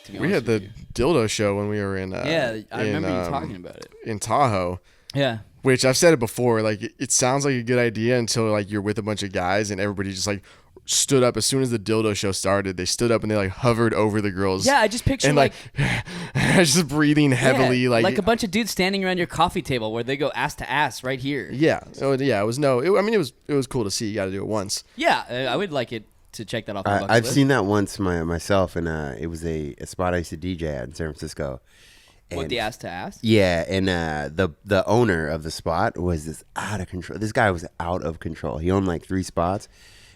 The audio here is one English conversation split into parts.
To be we had the dildo show when we were in. I remember you talking about it in Tahoe. Yeah. Which I've said it before. Like it sounds like a good idea until like you're with a bunch of guys and everybody just like stood up as soon as the dildo show started. They stood up and they like hovered over the girls. Yeah, I just picture and like just breathing heavily, like a bunch of dudes standing around your coffee table where they go ass to ass right here. Yeah. Oh yeah. It was it was cool to see. You got to do it once. Yeah, I would like it to check that off. I've seen that once myself, and it was a spot I used to DJ at in San Francisco. What, the ass to ass? Yeah, and the owner of the spot was this out of control. This guy was out of control. He owned like 3 spots.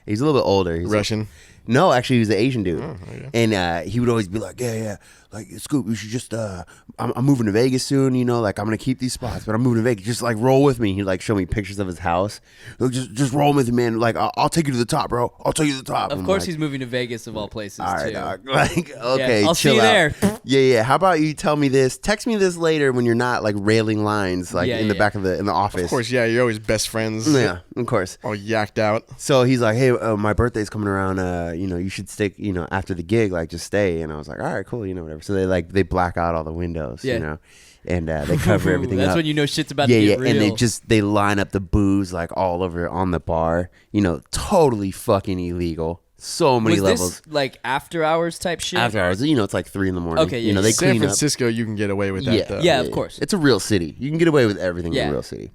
He's a little bit older. He's Russian? No, actually, he was an Asian dude. Oh, okay. And he would always be like, yeah, like, Scoop, you should just, I'm moving to Vegas soon, you know, like, I'm going to keep these spots, but I'm moving to Vegas. Just, like, roll with me. He'd, like, show me pictures of his house. Like, just roll with me, man. Like, I'll take you to the top, bro. I'll take you to the top. Of course, he's moving to Vegas, of all places, all right, too. Dog. Like, okay, I'll see you there. Yeah. How about you tell me this? Text me this later when you're not, like, railing lines, like, in the back of in the office. Of course, yeah. You're always best friends. Yeah, of course. All yacked out. So he's like, hey, my birthday's coming around. You know, you should stick, you know, after the gig, like, just stay. And I was like, all right, cool, you know, whatever. So they black out all the windows, you know, and they cover everything That's up. when you know shit's about to get real. And they line up the booze, like, all over on the bar, you know, totally fucking illegal. So many levels. This, like, after hours type shit? After hours, you know, it's like 3 a.m. Okay, yeah. You know, they San clean Francisco, you can get away with that, though. Yeah, of course. It's a real city. You can get away with everything in a real city.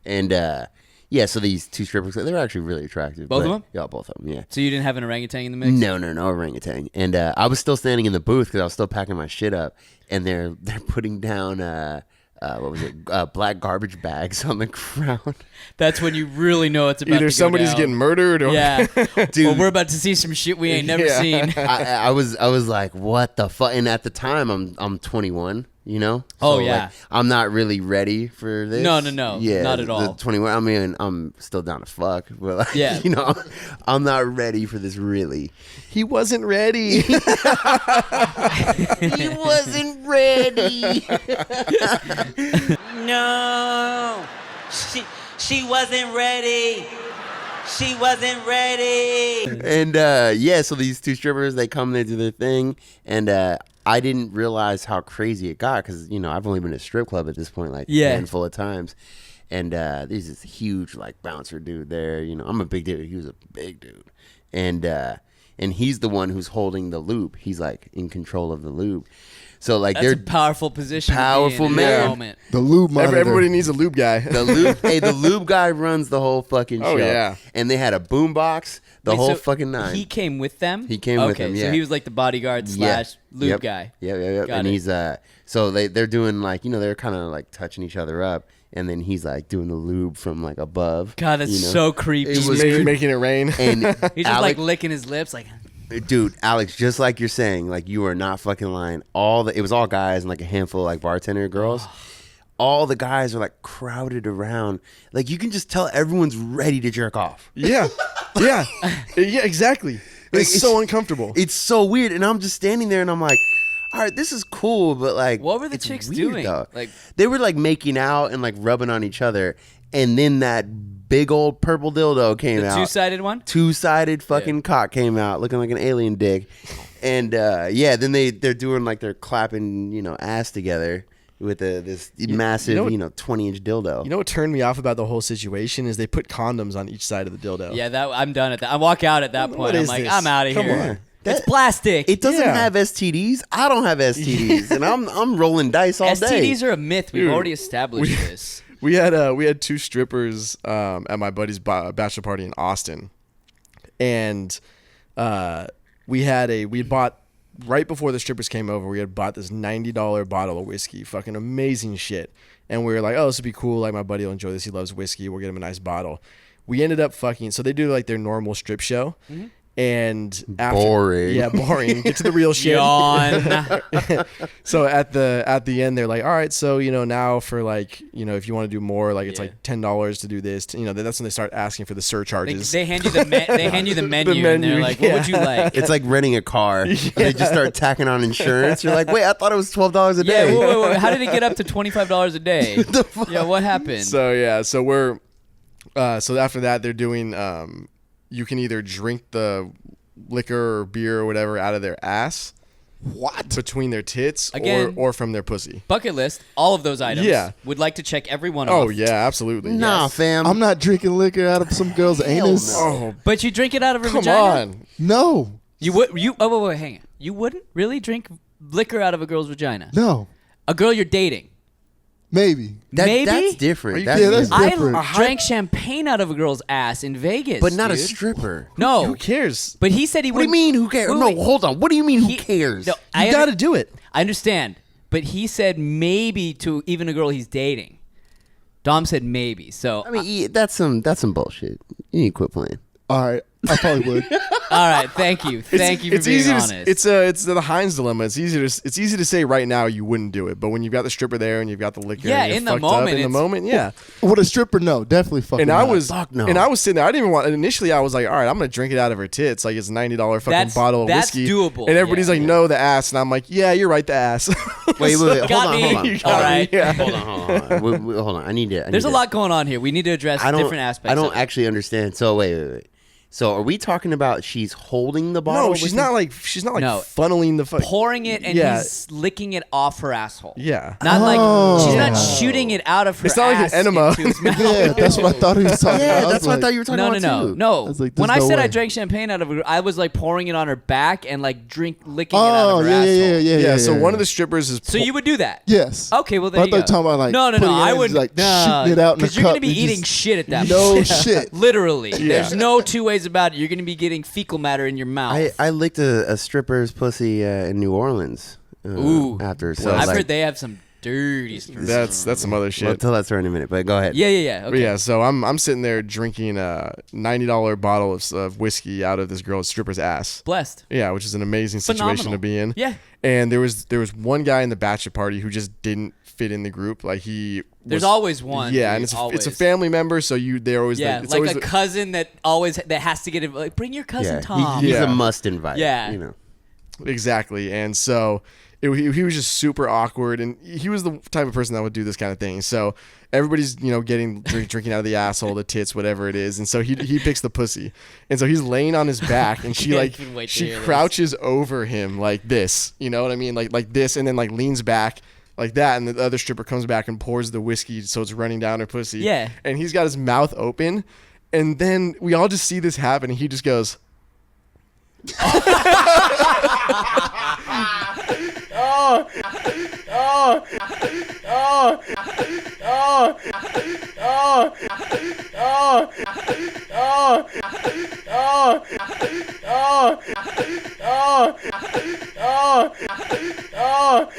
And, yeah, so these 2 strippers, they were actually really attractive. Both of them? Yeah, both of them, yeah. So you didn't have an orangutan in the mix? No orangutan. And I was still standing in the booth because I was still packing my shit up. And they're putting down, what was it, black garbage bags on the ground. That's when you really know it's about Either to go somebody's down. getting murdered or... Yeah. Dude. Well, we're about to see some shit we ain't never seen. I was like, what the fuck? And at the time, I'm 21. You know? Oh, yeah. Like, I'm not really ready for this. No. Yeah, Not at all. 21. I mean, I'm still down to fuck, but like, Yeah. you know, I'm not ready for this really. He wasn't ready. He wasn't ready. No, she wasn't ready. She wasn't ready. And yeah, so these 2 strippers, they come, they do their thing, and I didn't realize how crazy it got because, you know, I've only been to a strip club at this point like a handful of times. And there's this huge, like, bouncer dude there. You know, I'm a big dude. He was a big dude. And he's the one who's holding the loop. He's, like, in control of the loop. So, like, That's a powerful position. Powerful to be in man. that moment. The lube monitor. Everybody needs a lube guy. The lube guy runs the whole fucking show. Oh, yeah. And they had a boombox, the whole fucking nine. He came with them? He came with them, yeah. So he was like the bodyguard / lube guy. Yep. Got and it. he's, so they're doing, like, you know, they're kind of, like, touching each other up. And then he's, like, doing the lube from, like, above. God, that's so creepy. It was making it rain. And he's just, like, licking his lips, like... Dude, Alex, just like you're saying, like, you are not fucking lying. It was all guys and like a handful of like bartender girls. All the guys are like crowded around. Like, you can just tell everyone's ready to jerk off. Yeah, exactly. It's so uncomfortable. It's so weird, and I'm just standing there, and I'm like, all right, this is cool, but like, what were the chicks doing? Though. Like, they were like making out and like rubbing on each other, and then that big old purple dildo came out. The 2-sided one? 2-sided fucking cock came out looking like an alien dick. And then they're doing like they're clapping, you know, ass together with this massive, 20-inch dildo. You know what turned me off about the whole situation is they put condoms on each side of the dildo. Yeah, I'm done at that. I walk out at that point. I'm like, I'm out of here. Come on. It's plastic. It doesn't have STDs. I don't have STDs, and I'm rolling dice all day. STDs are a myth. We've already established this. We had 2 strippers at my buddy's bachelor party in Austin, and we had bought right before the strippers came over. We had bought this $90 bottle of whiskey, fucking amazing shit, and we were like, oh, this would be cool. Like, my buddy will enjoy this. He loves whiskey. We'll get him a nice bottle. We ended up fucking. So they do like their normal strip show. Mm-hmm. And after, boring. Yeah, boring. Get to the real shit. Yawn. So at the end, they're like, all right, so, you know, now for like, you know, if you want to do more, like it's like $10 to do this. You know, that's when they start asking for the surcharges. They hand you the menu, and they're like, what would you like? It's like renting a car. And they just start tacking on insurance. You're like, wait, I thought it was $12 a day. Yeah, wait. How did it get up to $25 a day? Yeah, what happened? So we're so after that they're doing you can either drink the liquor or beer or whatever out of their ass, What? Between their tits Again, or from their pussy. Bucket list, all of those items. Yeah. Would like to check every one of Oh, them. yeah, absolutely. Nah, yes. fam. I'm not drinking liquor out of some girl's anus. Oh, But you drink it out of her come vagina? on. No. You would? Wait, hang on. You wouldn't really drink liquor out of a girl's vagina? No. A girl you're dating? Maybe. Maybe? That's different. Are you Yeah, that's I different. drank champagne out of a girl's ass in Vegas, but not a dude. stripper. No. Who cares? But he said he What do you wouldn't. mean? Who cares? Wait, No, wait. hold on. What do you mean? He- Who cares? No, You got to do it. I understand. But he said maybe to even a girl he's dating. Dom said maybe. So, I mean, that's some bullshit. You need to quit playing. All right. I probably would. all right. Thank you. Thank you for being easy honest. It's the Heinz dilemma. It's easy to say right now you wouldn't do it, but when you've got the stripper there and you've got the liquor, Yeah, and you're in the fucked moment, up, in the it's- moment, yeah. With a stripper, no. Definitely fucking And I not. was Fuck no. and I was sitting there. I didn't even want. Initially, I was like, all right, I'm gonna drink it out of her tits. Like it's $90 fucking That's- bottle of that's whiskey. doable. And everybody's Yeah, like, yeah. no, the ass. And I'm like, yeah, you're right, the ass. Wait. Hold Got on. me. Hold on. You got me. Yeah. Hold on. Hold on. I need to. There's a lot going on here. We need to address different aspects. I don't of it. actually understand. So wait. So are we talking about she's holding the bottle? No, with she's him? not like No. funneling the fuck. pouring it and Yeah. he's licking it off her asshole. Yeah. Not like she's not Oh. shooting it out of her It's not like an ass enema. into his mouth. Yeah, that's what I thought he was talking Yeah, about. that's what I thought you were talking No, about too. no. I was like, When there's I no said I way. drank champagne out of her, I was like pouring it on her back and like licking it out Oh, of her yeah, asshole. yeah. So one of the strippers is. So you would do that? Yes. Okay, well there But you I go. thought you were talking about, like, no, putting it I in, would like, shooting it out in a because you're gonna cup be and eating just- shit at that No point. shit. Literally, Yeah. there's no two ways about it. You're gonna be getting fecal matter in your mouth. I licked a stripper's pussy in New Orleans. Ooh. After so I've like, heard they have some dirty. That's some other shit. We'll tell that story in a minute, but go ahead. Yeah. But Okay. yeah, so I'm sitting there drinking a $90 bottle of whiskey out of this girl's stripper's ass. Blessed. Yeah, which is an amazing situation Phenomenal. to be in. Yeah. And there was one guy in the bachelor party who just didn't fit in the group. Like There's always one. Yeah, dude, and it's always. a family member, so they're always Yeah, it's like always a cousin that has to get it. Like, bring your cousin Yeah, Tom. he's Yeah. a must invite. Yeah. You know. exactly. And so he was just super awkward, and he was the type of person that would do this kind of thing. So everybody's getting drinking out of the asshole, the tits, whatever it is, and so he picks the pussy, and so he's laying on his back, and she can't even wait to she hear this. crouches over him like this, you know what I mean, like this, and then like leans back. Like that, and the other stripper comes back and pours the whiskey so it's running down her pussy. Yeah. And he's got his mouth open, and then we all just see this happen, and he just goes,